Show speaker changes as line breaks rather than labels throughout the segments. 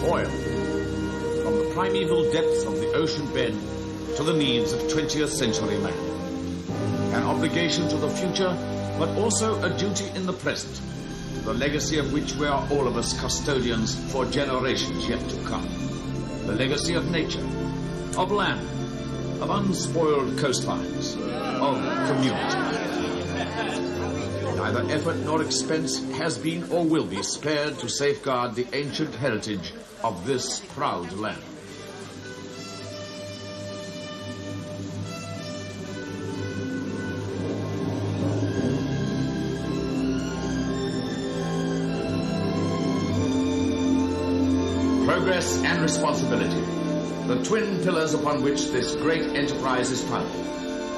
Oil. From the primeval depths of the ocean bed to the needs of 20th century man. An obligation to the future, but also a duty in the present, the legacy of which we are all of us custodians for generations yet to come. The legacy of nature, of land, of unspoiled coastlines, of community. Neither effort nor expense has been or will be spared to safeguard the ancient heritage of this proud land. Progress and responsibility, the twin pillars upon which this great enterprise is founded,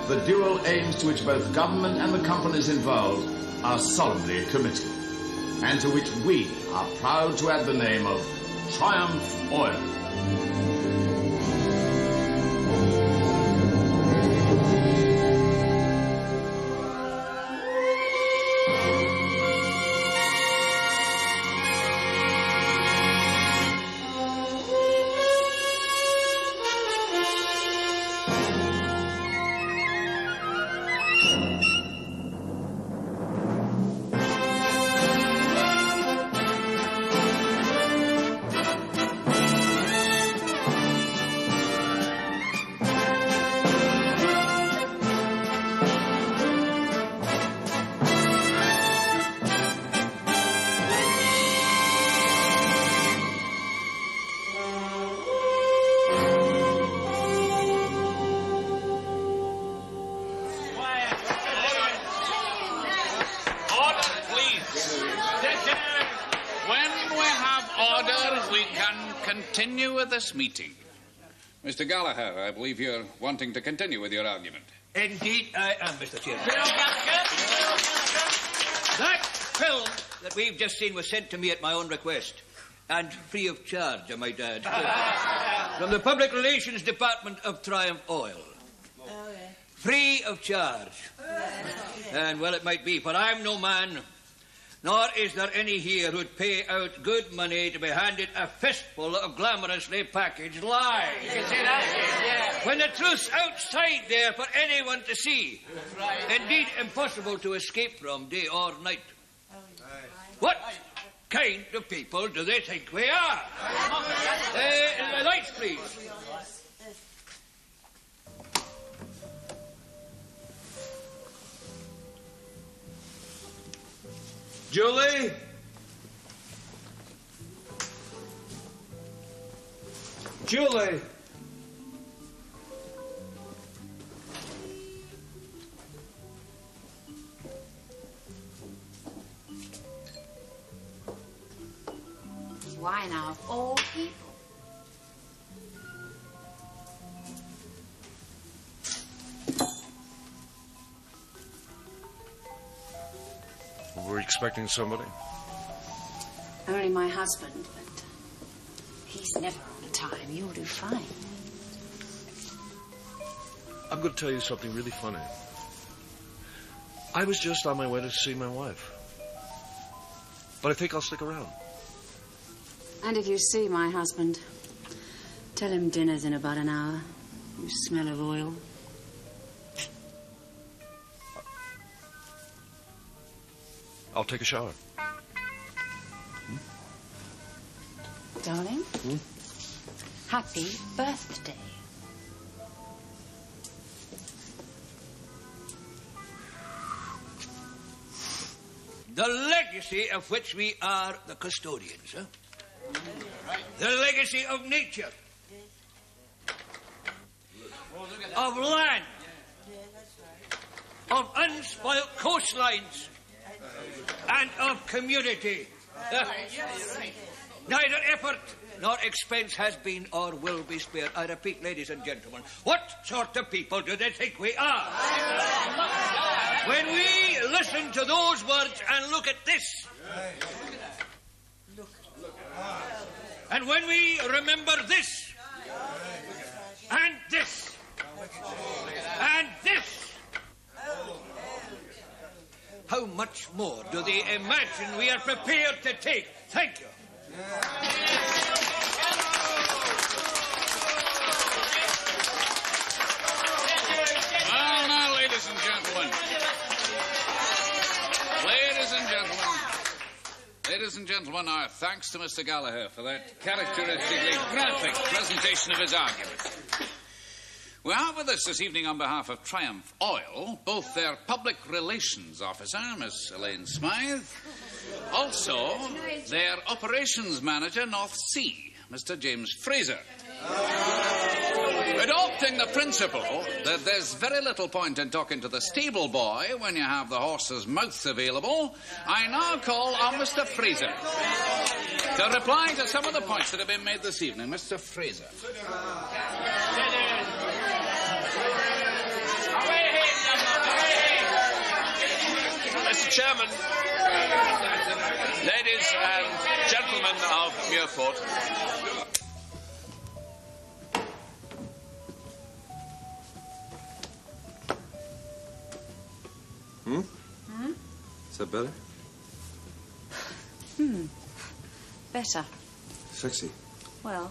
the dual aims to which both government and the companies involved are solemnly committed, and to which we are proud to add the name of Triumph Oil.
Continue with this meeting. Mr. Gallacher, I believe you're wanting to continue with your argument.
Indeed I am, Mr. Chairman. That film that we've just seen was sent to me at my own request. And free of charge, I might add. From the Public Relations Department of Triumph Oil. Free of charge. And well, it might be, for I'm no man, nor is there any here who'd pay out good money to be handed a fistful of glamorously packaged lies. You can say that, when the truth's outside there for anyone to see. Indeed, impossible to escape from day or night. What kind of people do they think we are? Lights, please. Julie? Julie?
Why now, of all people?
Were we expecting somebody?
Only my husband, but he's never on time. You'll do fine.
I'm going to tell you something really funny. I was just on my way to see my wife. But I think I'll stick around.
And if you see my husband, tell him dinner's in about an hour. You smell of oil.
I'll take a shower.
Darling, happy birthday.
The legacy of which we are the custodians, huh? The legacy of nature, of land, of unspoilt coastlines, and of community. Neither effort nor expense has been or will be spared. I repeat, ladies and gentlemen, what sort of people do they think we are? When we listen to those words and look at this, and when we remember this, and this, and this, how much more do they imagine we are prepared to take? Thank you.
Ladies and gentlemen, our thanks to Mr. Gallacher for that characteristically graphic presentation of his argument. We have with us this evening on behalf of Triumph Oil both their public relations officer, Miss Elaine Smythe, also their operations manager, North Sea, Mr. James Fraser. Adopting the principle that there's very little point in talking to the stable boy when you have the horse's mouth available, I now call on Mr. Fraser to reply to some of the points that have been made this evening. Mr. Fraser.
Mr. Chairman, ladies and gentlemen of Muirport,
Is that better?
Better.
Sexy.
Well,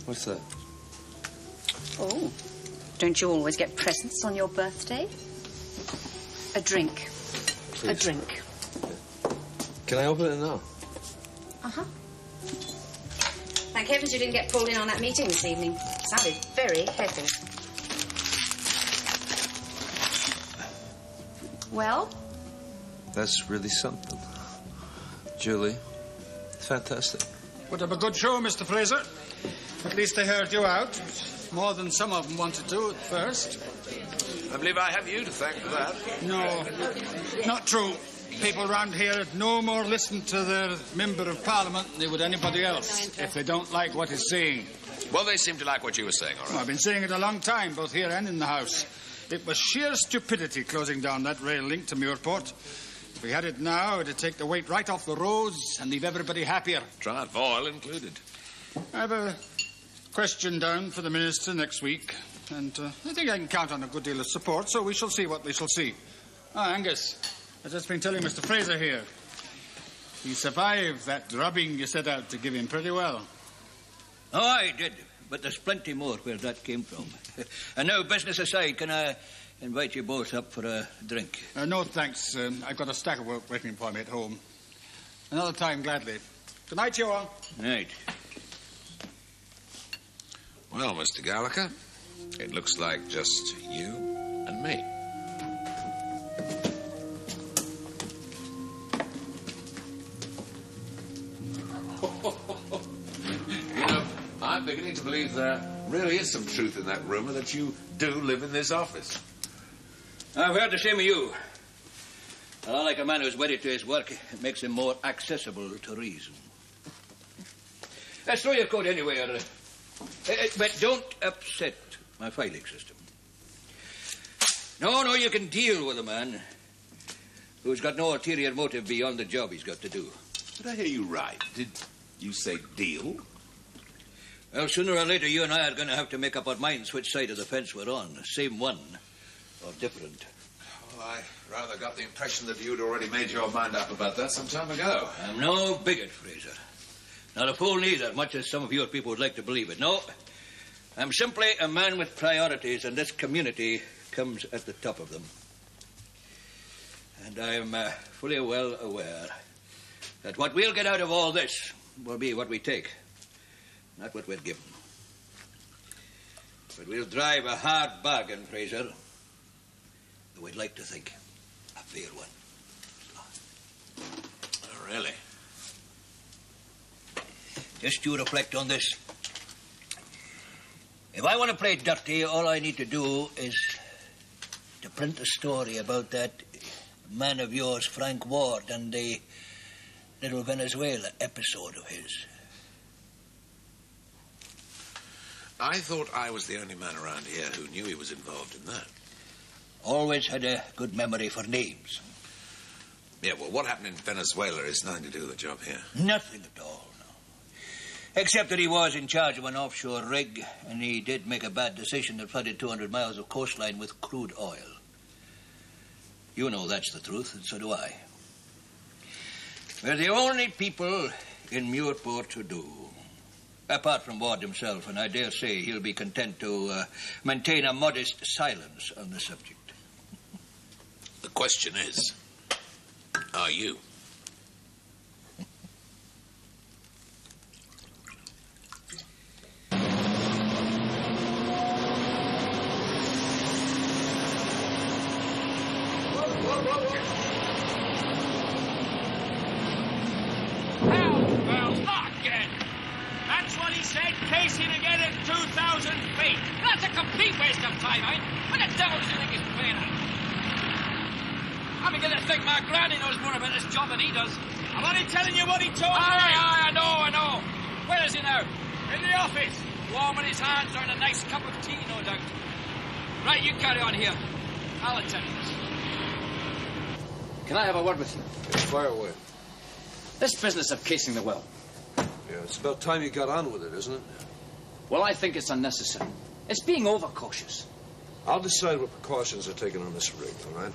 What's that?
oh, don't you always get presents on your birthday? A drink.
Please.
A drink.
Can I open it now?
Uh-huh. Thank heavens you didn't get pulled in on that meeting this evening. Sounded very heavy. Well?
That's really something. Julie, fantastic.
Put up a good show, Mr. Fraser. At least they heard you out. More than some of them wanted to at first.
I believe I have you to thank for that.
No, not true. People round here had no more listen to their Member of Parliament than they would anybody else if they don't like what he's saying.
Well, they seem to like what you were saying, all right.
Well, I've been saying it a long time, both here and in the House. It was sheer stupidity closing down that rail link to Muirport. If we had it now, it'd take the weight right off the roads and leave everybody happier.
Triumph Oil included.
I have a question down for the Minister next week, and I think I can count on a good deal of support, so we shall see what we shall see. Ah, Angus, I've just been telling Mr. Fraser here. He survived that drubbing you set out to give him pretty well.
Oh, I did. But there's plenty more where that came from. And now, business aside, can I invite you both up for a drink?
No, thanks. I've got a stack of work waiting for me at home. Another time, gladly. Good night, you all.
Right.
Well, Mr. Gallacher, it looks like just you and me. I'm beginning to believe there really is some truth in that rumour that you do live in this office.
I've heard the same of you. I like a man who's wedded to his work. It makes him more accessible to reason. Let's throw your coat anywhere. But don't upset my filing system. No, you can deal with a man who's got no ulterior motive beyond the job he's got to do.
Did I hear you right? Did you say deal?
Well, sooner or later, you and I are going to have to make up our minds which side of the fence we're on. Same one or different.
Well, I rather got the impression that you'd already made your mind up about that some time ago.
I'm no bigot, Fraser. Not a fool neither, much as some of your people would like to believe it. No, I'm simply a man with priorities, and this community comes at the top of them. And I'm fully well aware that what we'll get out of all this will be what we take, not what we're given. But we'll drive a hard bargain, Fraser. Though we'd like to think a fair one.
Oh, really?
Just you reflect on this. If I want to play dirty, all I need to do is to print a story about that man of yours, Frank Ward, and the little Venezuela episode of his.
I thought I was the only man around here who knew he was involved in that.
Always had a good memory for names.
Yeah, well, what happened in Venezuela is nothing to do with the job here.
Nothing at all, no. Except that he was in charge of an offshore rig, and he did make a bad decision that flooded 200 miles of coastline with crude oil. You know that's the truth, and so do I. We're the only people in Muirport who do. Apart from Ward himself, and I dare say he'll be content to maintain a modest silence on the subject.
The question is, are you?
What he said, casing again at 2,000 feet. That's a complete waste of time, eh? What the devil does he think he's playing at? I'm beginning to think my granny knows more about this job than he does. I'm only telling you what he told me. I know. Where is he now? In the office. Warming his hands or in a nice cup of tea, no doubt. Right, you carry on here. I'll attend to this.
Can I have a word with you?
Fire away.
This business of casing the well.
Yeah, it's about time you got on with it, isn't it?
Well, I think it's unnecessary. It's being overcautious.
I'll decide what precautions are taken on this rig, all right?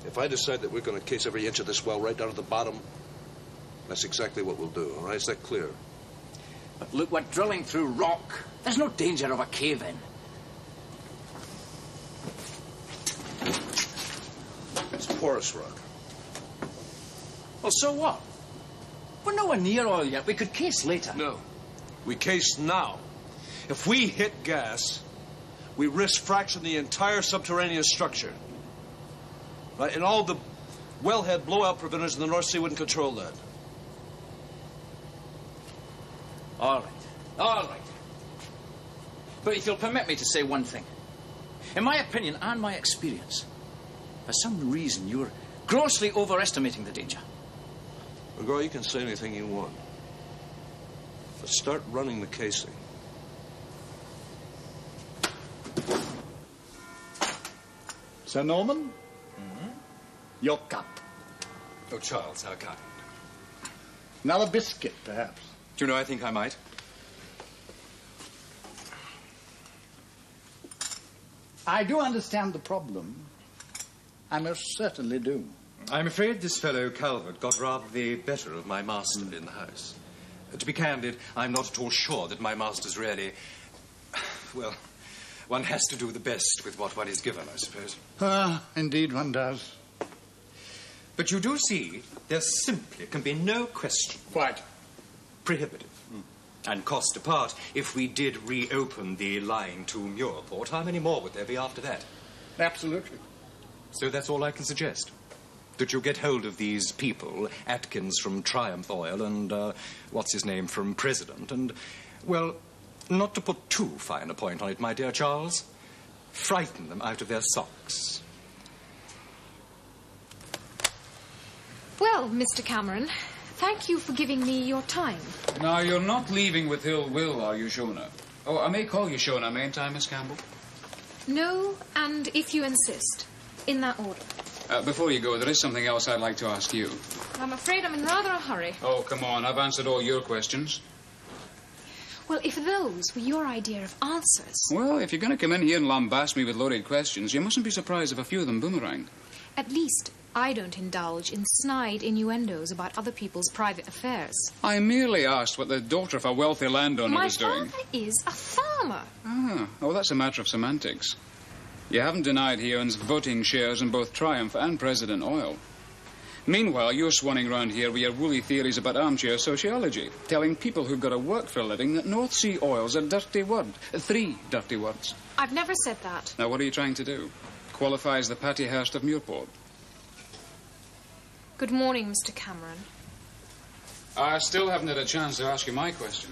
If I decide that we're going to case every inch of this well right down to the bottom, that's exactly what we'll do, all right? Is that clear?
But look, we're drilling through rock. There's no danger of a cave-in.
It's porous rock.
Well, so what? We're nowhere near oil yet. We could case later.
No. We case now. If we hit gas, we risk fracturing the entire subterranean structure. Right? And all the wellhead blowout preventers in the North Sea wouldn't control that.
All right. But if you'll permit me to say one thing. In my opinion and my experience, for some reason you're grossly overestimating the danger.
McGraw, you can say anything you want. But start running the casing.
Sir Norman? Your cup.
Oh, Charles, how kind.
Now a biscuit, perhaps.
Do you know, I think I might.
I do understand the problem. I most certainly do.
I'm afraid this fellow Calvert got rather the better of my master in the house. To be candid, I'm not at all sure that my master's really... Well, one has to do the best with what one is given, I suppose.
Indeed one does.
But you do see, there simply can be no question.
Quite.
Prohibitive. And cost apart, if we did reopen the line to Muirport, how many more would there be after that?
Absolutely.
So that's all I can suggest. That you get hold of these people, Atkins from Triumph Oil and, what's his name, from President, and, well, not to put too fine a point on it, my dear Charles, frighten them out of their socks.
Well, Mr. Cameron, thank you for giving me your time.
Now, you're not leaving with ill will, are you, Shona? Oh, I may call you Shona, mayn't I, Miss Campbell?
No, and if you insist, in that order.
Before you go, there is something else I'd like to ask you.
I'm afraid I'm in rather a hurry.
Oh, come on, I've answered all your questions.
Well, if those were your idea of answers...
Well, if you're going to come in here and lambast me with loaded questions, you mustn't be surprised if a few of them boomerang.
At least I don't indulge in snide innuendos about other people's private affairs.
I merely asked what the daughter of a wealthy landowner was doing.
My father is a farmer.
Oh, that's a matter of semantics. You haven't denied he owns voting shares in both Triumph and President Oil. Meanwhile, you're swanning round here with your woolly theories about armchair sociology, telling people who've got to work for a living that North Sea oil's a dirty word. 3 dirty words.
I've never said that.
Now, what are you trying to do? Qualify as the Patty Hearst of Muirport?
Good morning, Mr. Cameron.
I still haven't had a chance to ask you my question.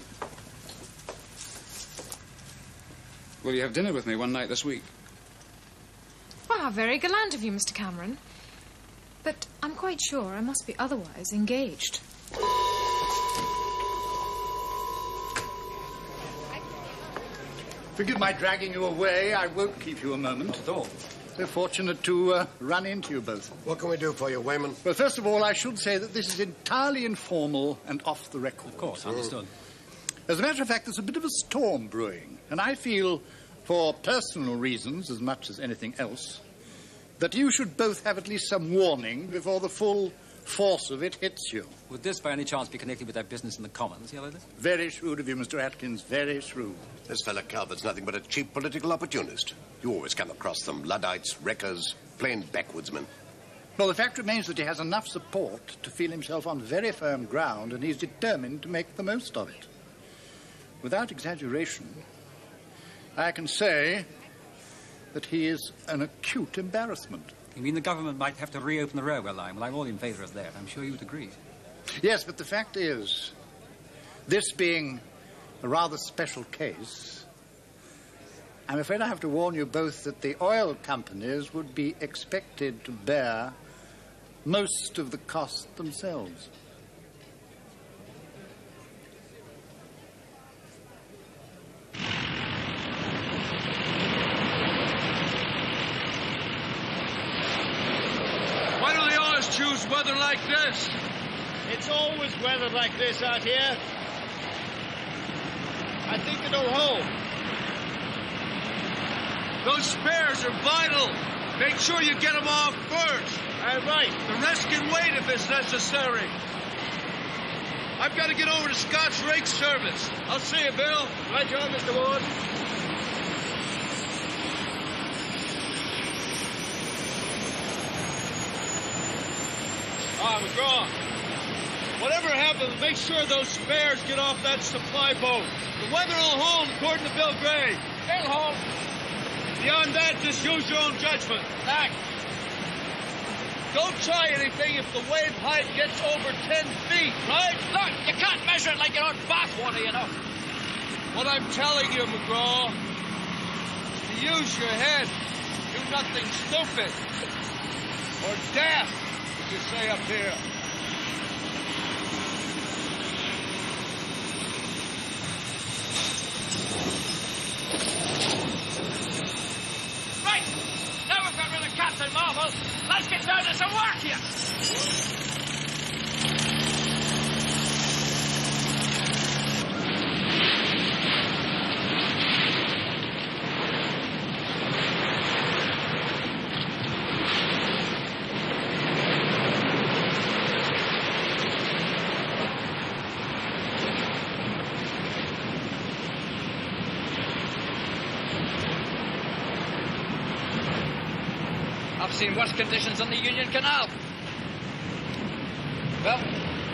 Will you have dinner with me one night this week?
Well, how very gallant of you, Mr. Cameron. But I'm quite sure I must be otherwise engaged.
Forgive my dragging you away. I won't keep you a moment.
Not at all.
So fortunate to run into you both.
What can we do for you, Wayman?
Well, first of all, I should say that this is entirely informal and off the record.
Of course, understood.
As a matter of fact, there's a bit of a storm brewing, and I feel, for personal reasons as much as anything else, that you should both have at least some warning before the full force of it hits you.
Would this by any chance be connected with that business in the Commons, Yellow?
Very shrewd of you, Mr. Atkins, very shrewd.
This fellow Calvert's nothing but a cheap political opportunist. You always come across them, Luddites, wreckers, plain backwoodsmen.
Well, the fact remains that he has enough support to feel himself on very firm ground, and he's determined to make the most of it. Without exaggeration, I can say that he is an acute embarrassment.
You mean the government might have to reopen the railway line? Well, I'm all in favour of that. I'm sure you'd agree.
Yes, but the fact is, this being a rather special case, I'm afraid I have to warn you both that the oil companies would be expected to bear most of the cost themselves.
Why do they always choose weather like this?
It's always weather like this out here. I think it'll hold.
Those spares are vital. Make sure you get them off first.
Right.
The rest can wait if it's necessary. I've got to get over to Scott's rake service. I'll see you, Bill.
Right on, Mr. Ward.
McGraw. Whatever happens, make sure those spares get off that supply boat. The weather will hold, according to Bill Gray.
It'll hold.
Beyond that, just use your own judgment.
Thanks.
Don't try anything if the wave height gets over 10 feet, right?
Look, you can't measure it like your own bathwater, you know.
What I'm telling you, McGraw, to use your head. Do nothing stupid. Or daft, as you say up here.
Right. Now we've got rid of Captain Marvel. Let's get down to some work here. I've seen worse conditions on the Union Canal. Well,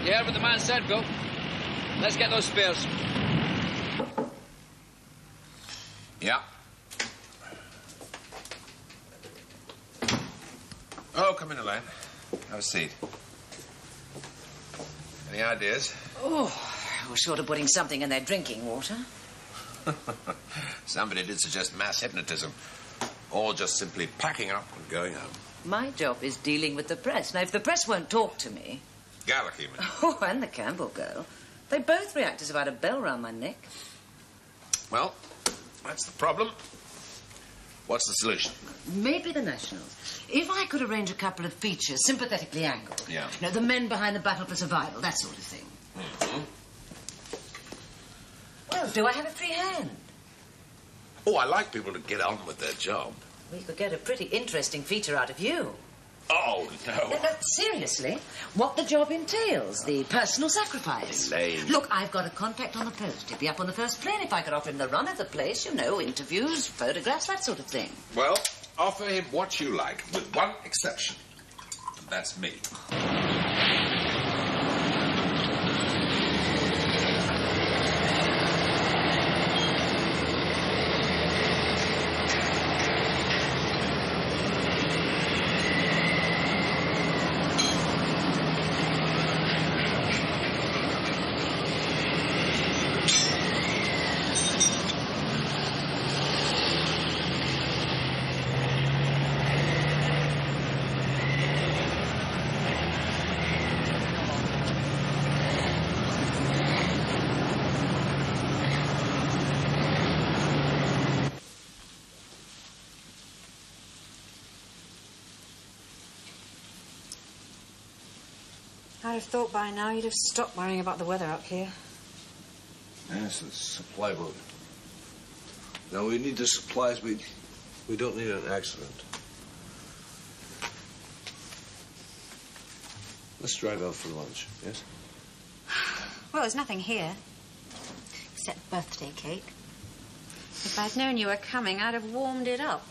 you heard what the man said, Bill. Let's get those spares.
Yeah. Oh, come in, Elaine. Have a seat. Any ideas?
Oh, we're sort of putting something in their drinking water.
Somebody did suggest mass hypnotism. Or just simply packing up and going home.
My job is dealing with the press. Now, if the press won't talk to me...
Gallacher, you mean?
Oh, and the Campbell girl. They both react as if I had a bell round my neck.
Well, that's the problem. What's the solution?
Maybe the Nationals. If I could arrange a couple of features sympathetically angled.
Yeah.
You know, the men behind the battle for survival, that sort of thing.
Mm-hmm.
Well, do I have a free hand?
Oh, I like people to get on with their job.
We could get a pretty interesting feature out of you.
Oh, no.
No, seriously. What the job entails, the personal sacrifice.
Elaine.
Look, I've got a contact on the post. He'd be up on the first plane if I could offer him the run of the place, you know, interviews, photographs, that sort of thing.
Well, offer him what you like, with one exception. And that's me.
I'd have thought by now you'd have stopped worrying about the weather up here.
Yes, the supply boat. Now, we need the supplies. We don't need an accident.
Let's drive out for lunch, yes?
Well, there's nothing here. Except birthday cake. If I'd known you were coming, I'd have warmed it up.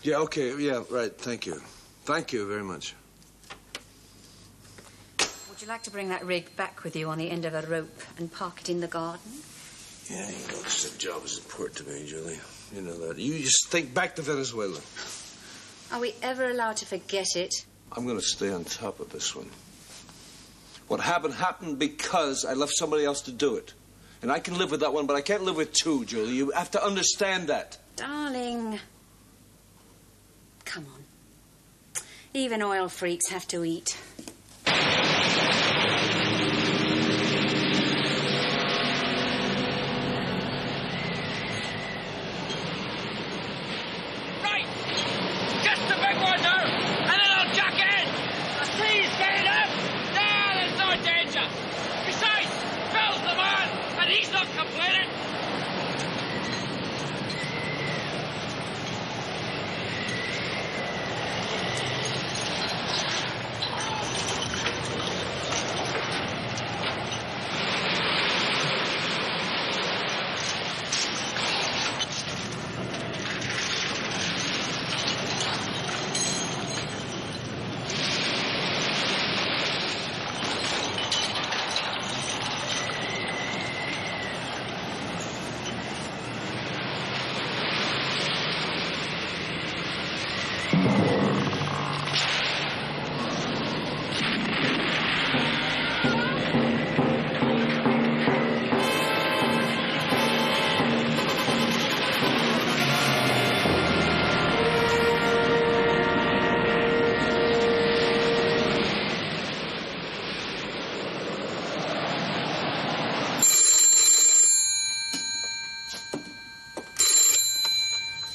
Yeah, okay, yeah, right, thank you. Thank you very much.
Would you like to bring that rig back with you on the end of a rope and park it in the garden?
Yeah, you know, this job is important to me, Julie. You know that. You just think back to Venezuela.
Are we ever allowed to forget it?
I'm going to stay on top of this one. What happened because I left somebody else to do it. And I can live with that one, but I can't live with two, Julie. You have to understand that.
Darling. Come on. Even oil freaks have to eat.
Right! Just the big one now, and then I'll jack in! The sea's getting up! Nah, there's no danger! Besides, Phil's the man, and he's not complaining!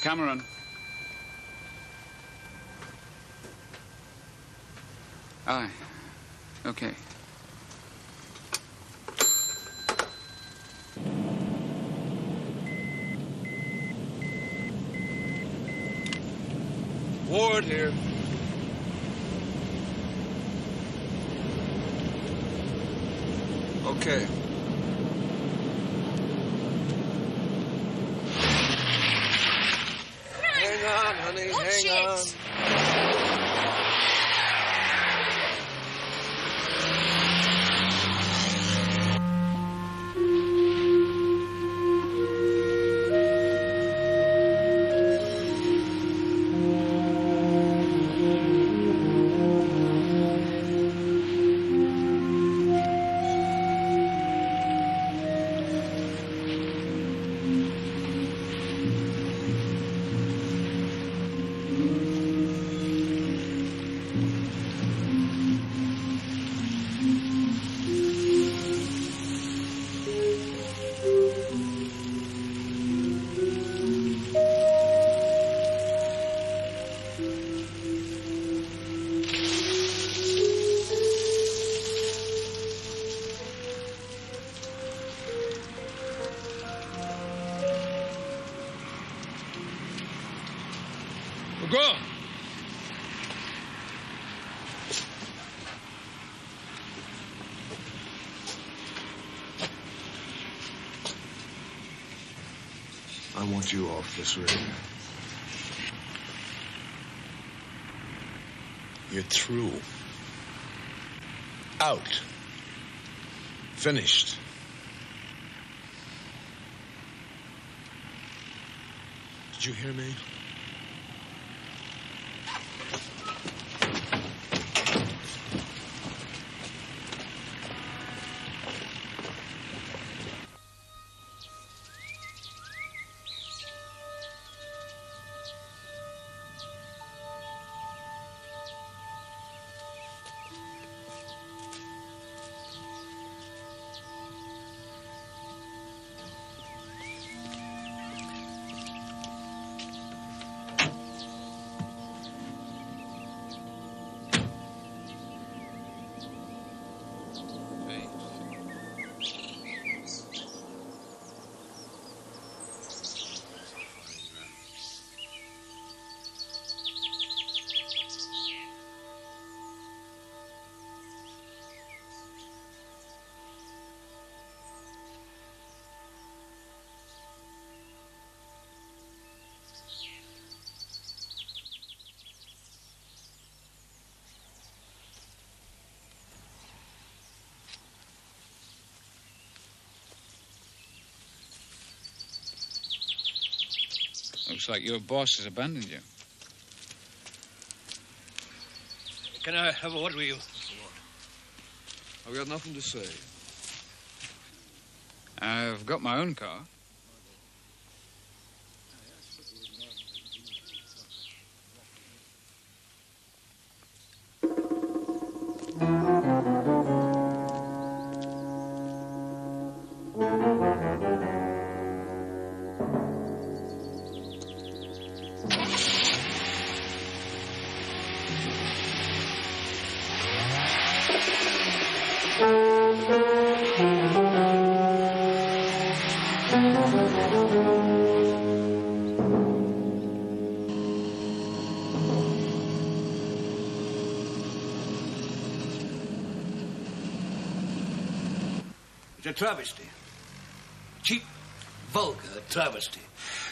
Cameron. Aye. Okay.
Ward here. Okay. Hang on, honey. Hang on. McGraw!
I want you off this rig. You're through. Out. Finished. Did you hear me?
Looks like your boss has abandoned you.
Can I have a word with you?
I've got nothing to say.
I've got my own car.
It's a travesty. Cheap, vulgar travesty.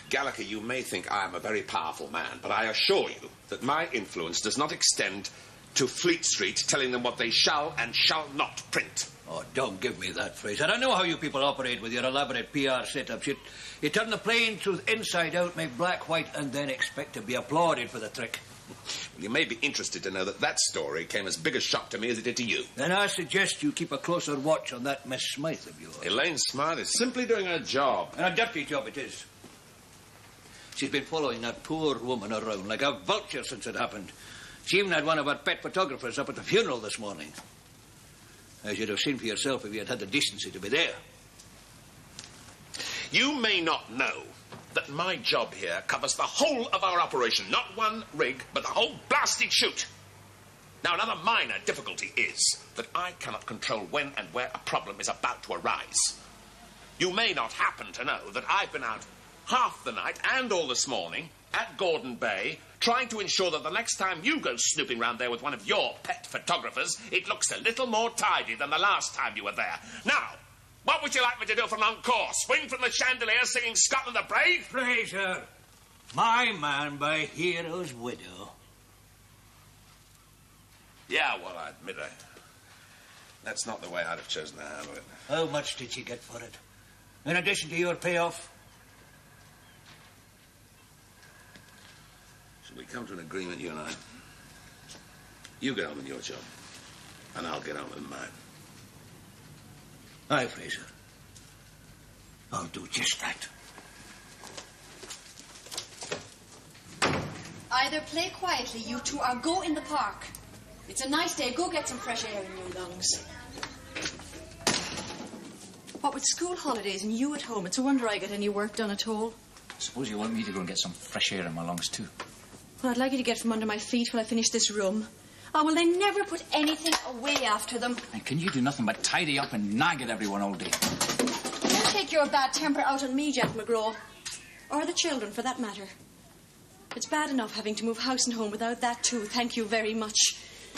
Gallacher, you may think I am a very powerful man, but I assure you that my influence does not extend to Fleet Street telling them what they shall and shall not print.
Oh, don't give me that phrase. I don't know how you people operate with your elaborate PR setups. You turn the plain truth inside out, make black white, and then expect to be applauded for the trick.
Well, you may be interested to know that that story came as big a shock to me as it did to you.
Then I suggest you keep a closer watch on that Miss Smythe of yours.
Elaine Smythe is simply doing her job.
And a dirty job it is. She's been following that poor woman around like a vulture since it happened. She even had one of her pet photographers up at the funeral this morning. As you'd have seen for yourself if you had had the decency to be there.
You may not know that my job here covers the whole of our operation. Not one rig, but the whole blasted shoot. Now, another minor difficulty is that I cannot control when and where a problem is about to arise. You may not happen to know that I've been out half the night and all this morning at Gordon Bay trying to ensure that the next time you go snooping round there with one of your pet photographers, it looks a little more tidy than the last time you were there. Now, what would you like me to do from encore? Swing from the chandelier singing Scotland the Brave?
Fraser, my man by Hero's widow.
Yeah, well, I admit that's not the way I'd have chosen to handle it.
How much did you get for it? In addition to your payoff?
Shall we come to an agreement, you and I? You get on with your job, and I'll get on with mine.
Aye, Fraser. I'll do just that.
Either play quietly, you two, or go in the park. It's a nice day. Go get some fresh air in your lungs. What with school holidays and you at home, it's a wonder I get any work done at all.
I suppose you want me to go and get some fresh air in my lungs, too.
Well, I'd like you to get from under my feet while I finish this room. Oh, well, they never put anything away after them.
And can you do nothing but tidy up and nag at everyone all day?
Don't take your bad temper out on me, Jack McGraw. Or the children, for that matter. It's bad enough having to move house and home without that too. Thank you very much.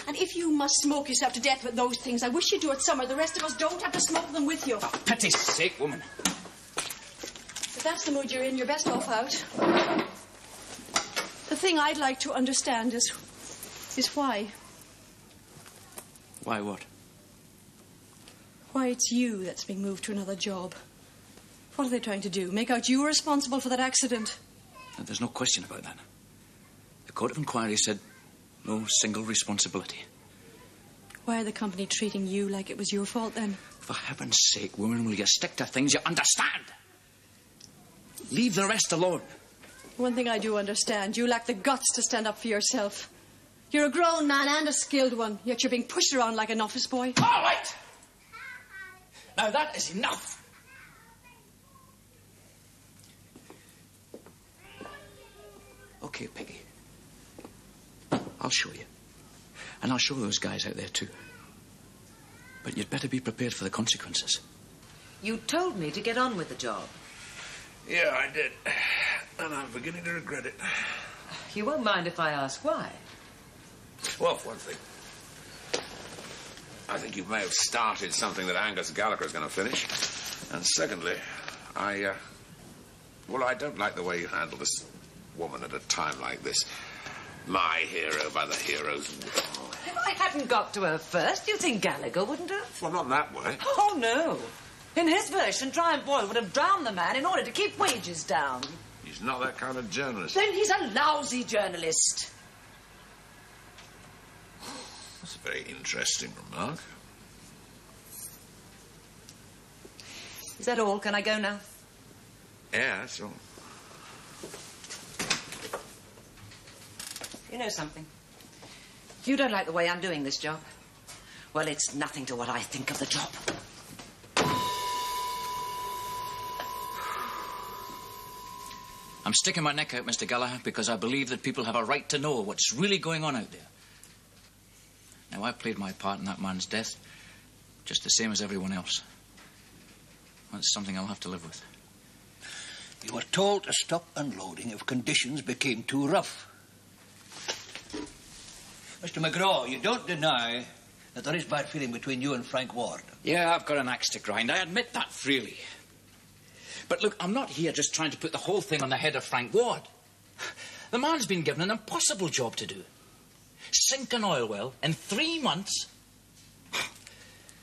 And if you must smoke yourself to death with those things, I wish you'd do it somewhere. The rest of us don't have to smoke them with you.
For pity's sake, woman.
If that's the mood you're in, you're best off out. The thing I'd like to understand is why.
Why what?
Why it's you that's being moved to another job. What are they trying to do? Make out you were responsible for that accident?
No, there's no question about that. The Court of Inquiry said no single responsibility.
Why are the company treating you like it was your fault, then?
For heaven's sake, woman, will you stick to things you understand? Leave the rest alone.
One thing I do understand, you lack the guts to stand up for yourself. You're a grown man and a skilled one, yet you're being pushed around like an office boy.
All right! Now that is enough. Okay, Peggy. I'll show you. And I'll show those guys out there too. But you'd better be prepared for the consequences.
You told me to get on with the job.
Yeah, I did. And I'm beginning to regret it.
You won't mind if I ask why?
Well, for one thing, I think you may have started something that Angus Gallacher is going to finish. And secondly, I don't like the way you handle this woman at a time like this. My hero by the hero's will.
If I hadn't got to her first, do you think Gallagher wouldn't have?
Well, not that way.
Oh, no. In his version, Triumph Oil would have drowned the man in order to keep wages down.
He's not that kind of journalist.
Then he's a lousy journalist.
That's a very interesting remark.
Is that all? Can I go now?
Yeah, that's all.
You know something? You don't like the way I'm doing this job. Well, it's nothing to what I think of the job.
I'm sticking my neck out, Mr. Gallacher, because I believe that people have a right to know what's really going on out there. Now, I played my part in that man's death just the same as everyone else. That's something I'll have to live with.
You were told to stop unloading if conditions became too rough. Mr. McGraw, you don't deny that there is bad feeling between you and Frank Ward.
Yeah, I've got an axe to grind. I admit that freely. But look, I'm not here just trying to put the whole thing on the head of Frank Ward. The man's been given an impossible job to do. Sink an oil well in 3 months.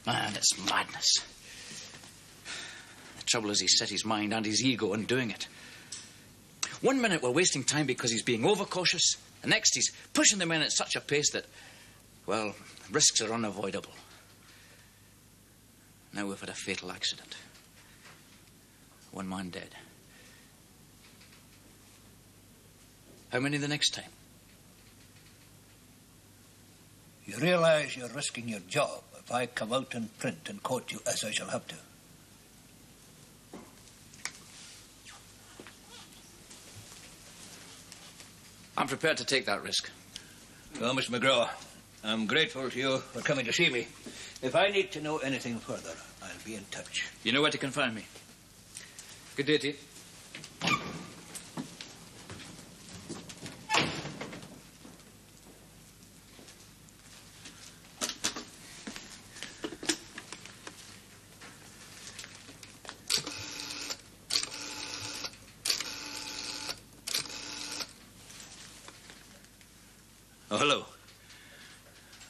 Man, it's madness. The trouble is he set his mind and his ego on doing it. 1 minute we're wasting time because he's being overcautious. The next he's pushing the men at such a pace that, well, risks are unavoidable. Now we've had a fatal accident. 1 man dead. How many the next time?
You realise you're risking your job if I come out in print and quote you as I shall have to.
I'm prepared to take that risk.
Well, Mr. McGraw, I'm grateful to you for coming to see me. If I need to know anything further, I'll be in touch.
You know where to confine me. Good day to you.
Oh, hello.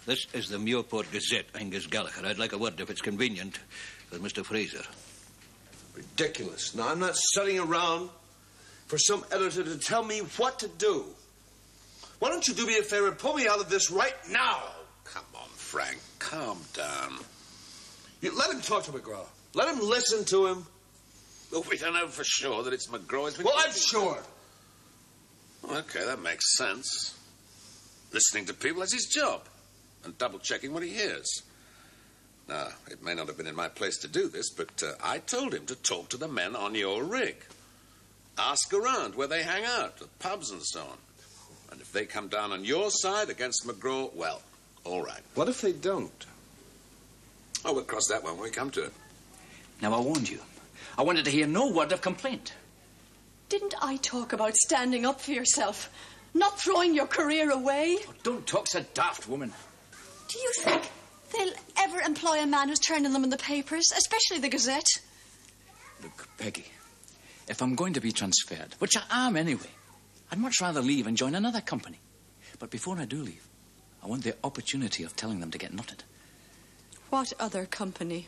This is the Muirport Gazette, Angus Gallacher. I'd like a word, if it's convenient, with Mr. Fraser.
Ridiculous. Now, I'm not sitting around for some editor to tell me what to do. Why don't you do me a favor and pull me out of this right now?
Come on, Frank. Calm down.
You let him talk to McGraw. Let him listen to him.
Well, we don't know for sure that it's McGraw.
Well, I'm sure.
Okay, that makes sense. Listening to people is his job. And double-checking what he hears. Now, it may not have been in my place to do this, but I told him to talk to the men on your rig. Ask around where they hang out, the pubs and so on. And if they come down on your side against McGraw, well, all right.
What if they don't?
Oh, we'll cross that one when we come to it.
Now, I warned you. I wanted to hear no word of complaint.
Didn't I talk about standing up for yourself? Not throwing your career away.
Oh, don't talk so daft, woman.
Do you think they'll ever employ a man who's turning them in the papers, especially the Gazette?
Look, Peggy, if I'm going to be transferred, which I am anyway, I'd much rather leave and join another company. But before I do leave, I want the opportunity of telling them to get nutted.
What other company?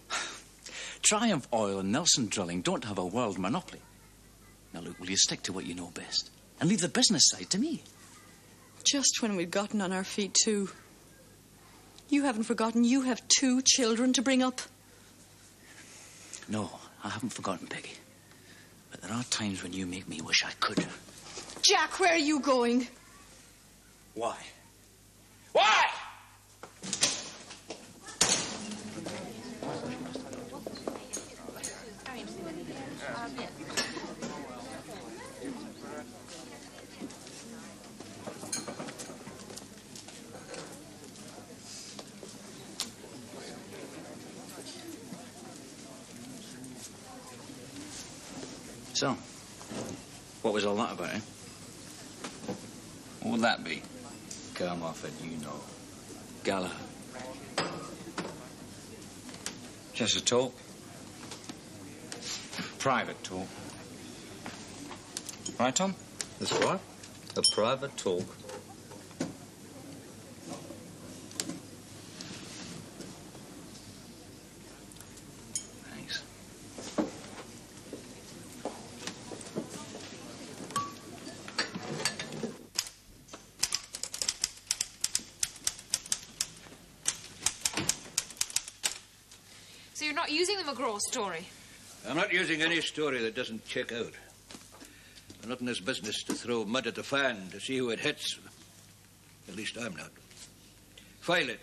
Triumph Oil and Nelson Drilling don't have a world monopoly. Now, look, will you stick to what you know best and leave the business side to me?
Just when we'd gotten on our feet, too. You haven't forgotten you have 2 children to bring up?
No, I haven't forgotten, Peggy. But there are times when you make me wish I could.
Jack, where are you going?
Why?
Why?
So, what was all that about, eh? What would that be?
Come off it, you know.
Gallacher.
Just a talk. Private talk. Right, Tom?
That's right. A private talk.
Thanks.
So you're not using the McGraw story?
I'm not using any story that doesn't check out. I'm not in this business to throw mud at the fan to see who it hits. At least I'm not. File it.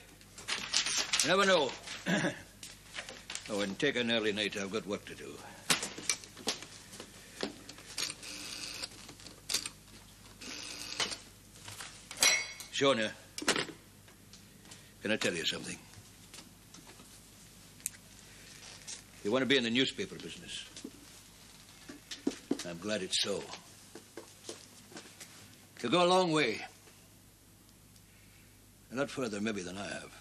You never know. Oh, and take an early night. I've got work to do. Shona, can I tell you something? You want to be in the newspaper business. I'm glad it's so. You'll go a long way. A lot further, maybe, than I have.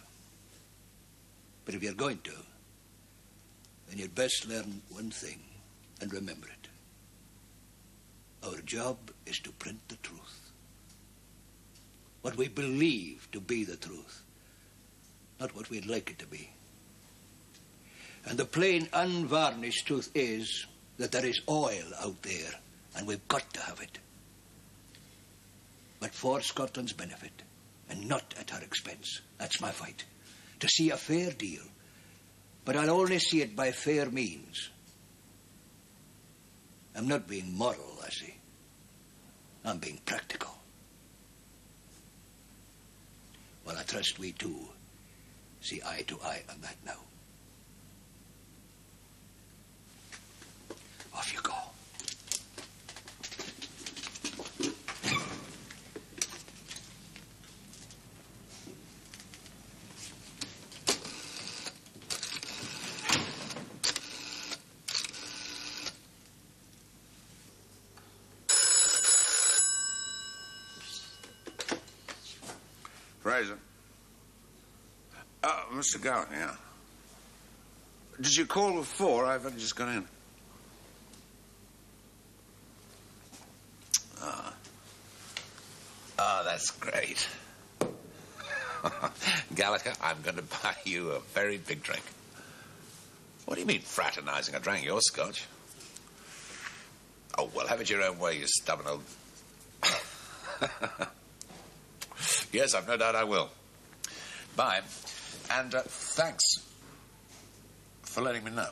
But if you're going to, then you'd best learn one thing and remember it. Our job is to print the truth. What we believe to be the truth, not what we'd like it to be. And the plain, unvarnished truth is that there is oil out there, and we've got to have it. But for Scotland's benefit, and not at her expense. That's my fight. To see a fair deal. But I'll only see it by fair means. I'm not being moral, I see. I'm being practical. Well, I trust we two see eye to eye on that now. Off you go.
Fraser. Mr. Gallacher, yeah. Did you call before? I've only just got in. That's great. Gallacher, I'm going to buy you a very big drink. What do you mean, fraternizing? I drank your scotch. Oh, well, have it your own way, you stubborn old... Yes, I've no doubt I will. Bye. And thanks for letting me know.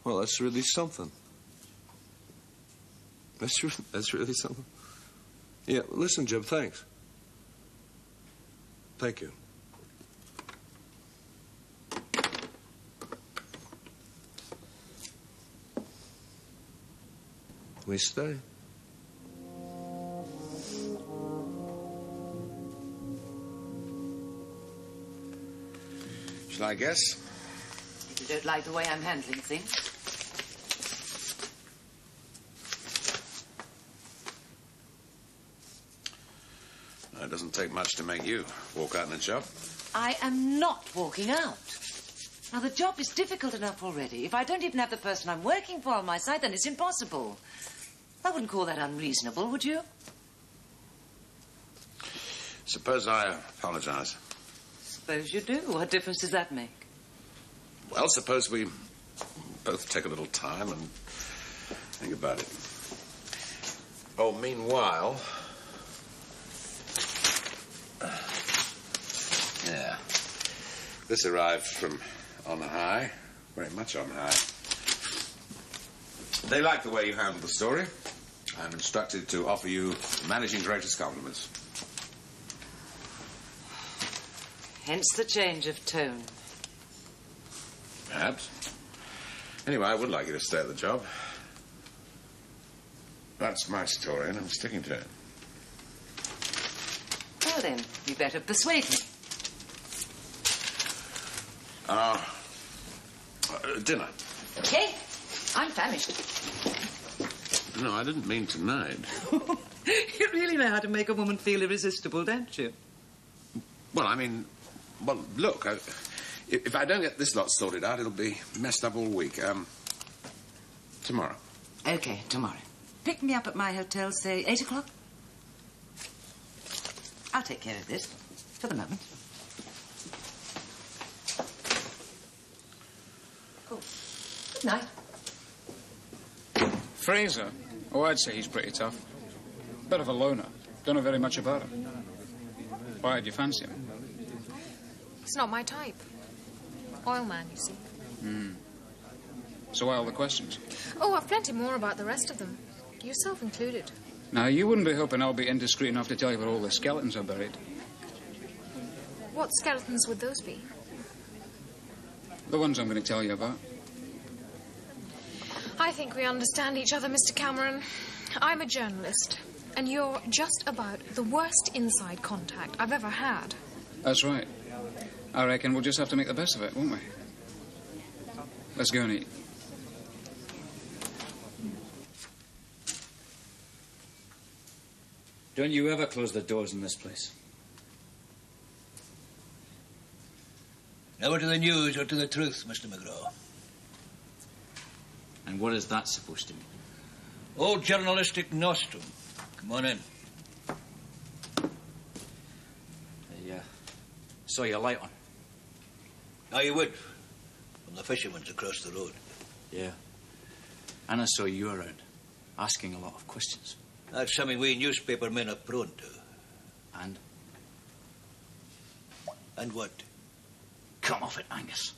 Well, that's really something. That's really something. Yeah, listen, Jim, thanks. Thank you. We stay.
Shall I guess?
You don't like the way I'm handling things?
It doesn't take much to make you walk out in a job.
I am not walking out. Now, the job is difficult enough already. If I don't even have the person I'm working for on my side, then it's impossible. I wouldn't call that unreasonable, would you?
Suppose I apologize.
Suppose you do. What difference does that make?
Well, suppose we both take a little time and think about it. Oh, meanwhile... Yeah. This arrived from on high. Very much on high. They like the way you handled the story. I'm instructed to offer you managing director's compliments.
Hence the change of tone.
Perhaps. Anyway, I would like you to stay at the job. That's my story, and I'm sticking to it.
Well, then, you better persuade me.
Dinner.
Okay, I'm famished.
No, I didn't mean tonight.
You really know how to make a woman feel irresistible, don't you?
Well, I mean... Well, look, if I don't get this lot sorted out, it'll be messed up all week. Tomorrow.
Okay, tomorrow. Pick me up at my hotel, say, 8 o'clock. I'll take care of this, for the moment. Oh, good night.
Fraser? Oh, I'd say he's pretty tough. Bit of a loner. Don't know very much about him. Why, do you fancy him?
It's not my type. Oil man, you see.
So why all the questions?
Oh, I've plenty more about the rest of them. Yourself included.
Now, you wouldn't be hoping I'll be indiscreet enough to tell you where all the skeletons are buried.
What skeletons would those be?
The ones I'm going to tell you about.
I think we understand each other, Mr. Cameron. I'm a journalist, and you're just about the worst inside contact I've ever had.
That's right. I reckon we'll just have to make the best of it, won't we? Let's go and eat.
Don't you ever close the doors in this place?
Never to the news or to the truth, Mr. McGraw.
And what is that supposed to mean?
Old journalistic nostrum. Come on in.
I saw your light on.
Now you would. From the fisherman's across the road.
Yeah. And I saw you around, asking a lot of questions.
That's something we newspaper men are prone to.
And?
And what?
Come off it, Angus.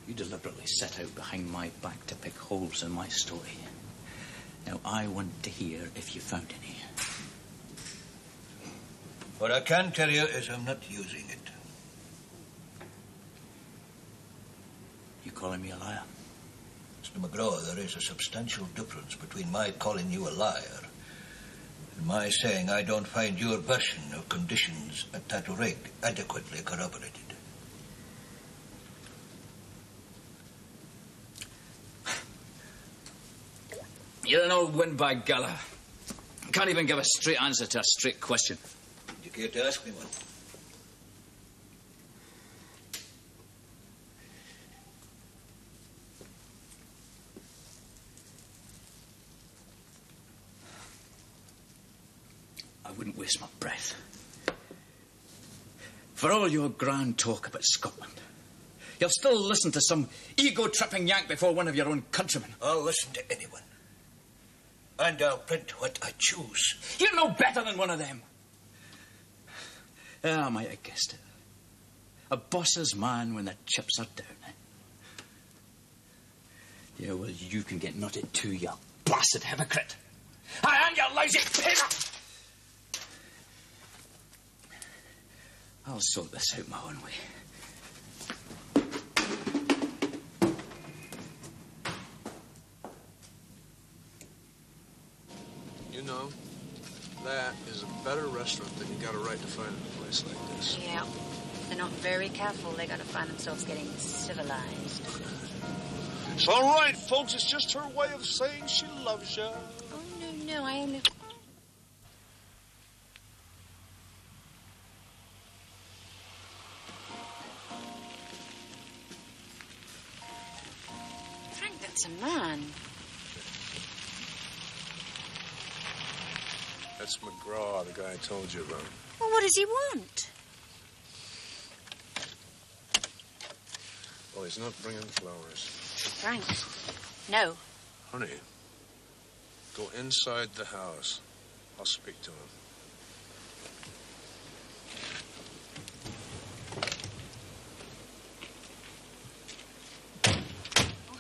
You deliberately set out behind my back to pick holes in my story. Now, I want to hear if you found any.
What I can tell you is I'm not using it.
You calling me a liar?
Mr. McGraw, there is a substantial difference between my calling you a liar and my saying I don't find your version of conditions at that rig adequately corroborated.
You're an old windbag, Gallacher. Can't even give a straight answer to a straight question.
You care to ask me one?
I wouldn't waste my breath. For all your grand talk about Scotland, you'll still listen to some ego-tripping yank before one of your own countrymen.
I'll listen to anyone. And I'll print what I choose.
You're no better than one of them. I might have guessed it. A boss's man when the chips are down, eh? Yeah, well, you can get nutted too, you blasted hypocrite. I am, you lazy pig! I'll sort this out my own way.
You know, that is a better restaurant than you got a right to find in a place like this.
Yeah.
If they're not very careful, they're going to find themselves getting civilized.
It's all right, folks. It's just her way of saying she loves you.
Oh, no, I only... Frank, that's a man.
That's McGraw, the guy I told you about.
Well, what does he want?
Well, he's not bringing flowers.
Frank, no.
Honey, go inside the house. I'll speak to him.
Oh,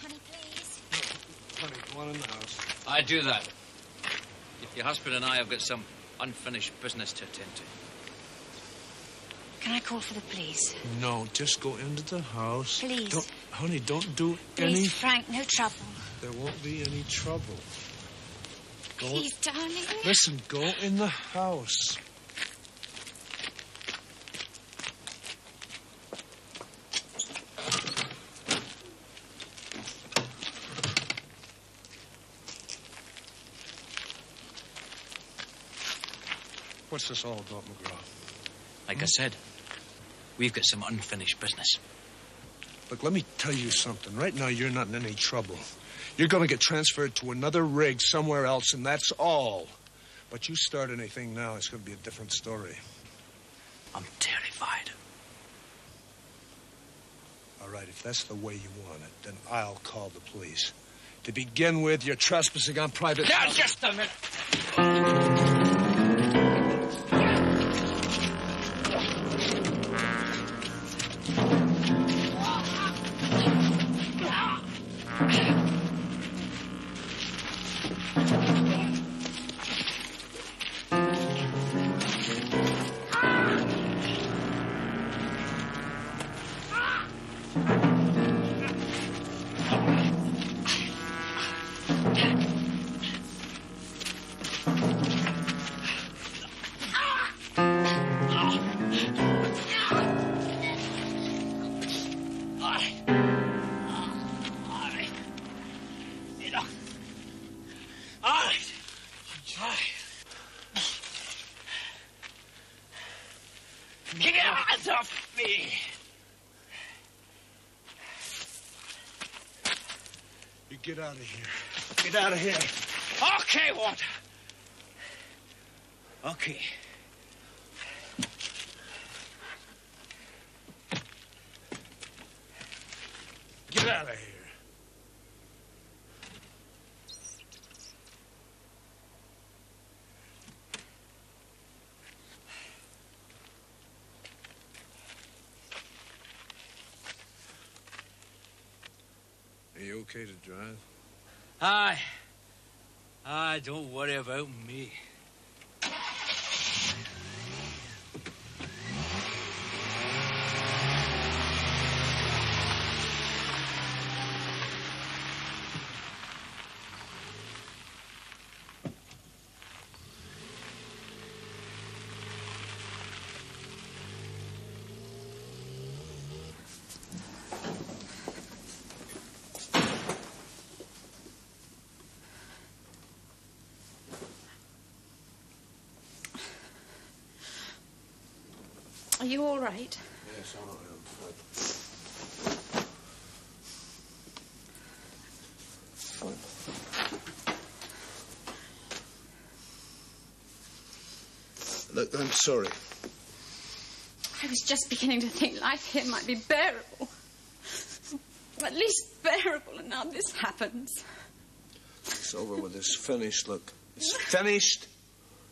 honey, please.
Honey, come on in the house.
I do that. Your husband and I have got some unfinished business to attend to.
Can I call for the police?
No, just go into the house.
Please.
Honey, don't do
Please,
any...
Frank, no trouble.
There won't be any trouble. Go
Please, darling.
Listen, go in the house. What's this all about, McGraw?
Like I said, we've got some unfinished business.
Look, let me tell you something. Right now, you're not in any trouble. You're going to get transferred to another rig somewhere else, and that's all. But you start anything now, it's going to be a different story.
I'm terrified.
All right, if that's the way you want it, then I'll call the police. To begin with, you're trespassing on private...
Now, just a minute.
Get out of me!
You get out of here. Get out of here.
Okay, Walter. Okay.
Get out of here. Are you okay to drive?
Aye, don't worry about me.
Are you all right?
Yes, I'm all right. Look, I'm sorry.
I was just beginning to think life here might be bearable. At least bearable, and now this happens.
It's over with. It's finished. Look, it's finished.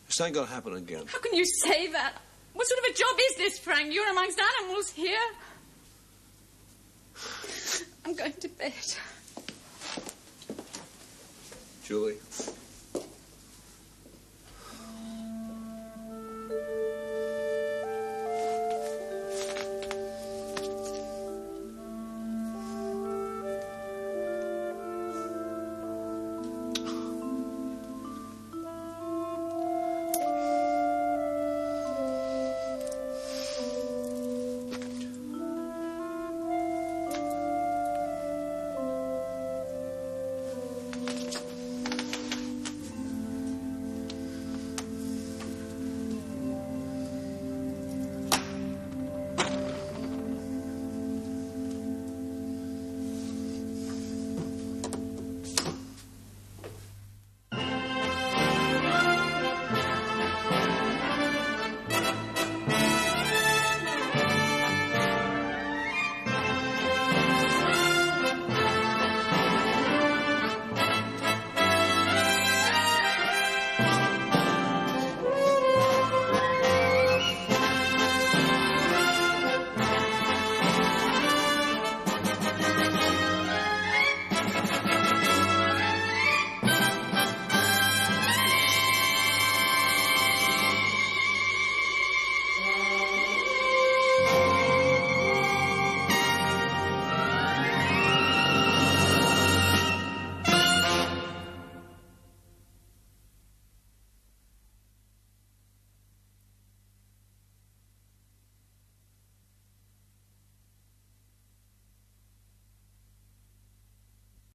This ain't gonna happen again.
How can you say that? What sort of a job is this, Frank? You're amongst animals here. I'm going to bed.
Julie.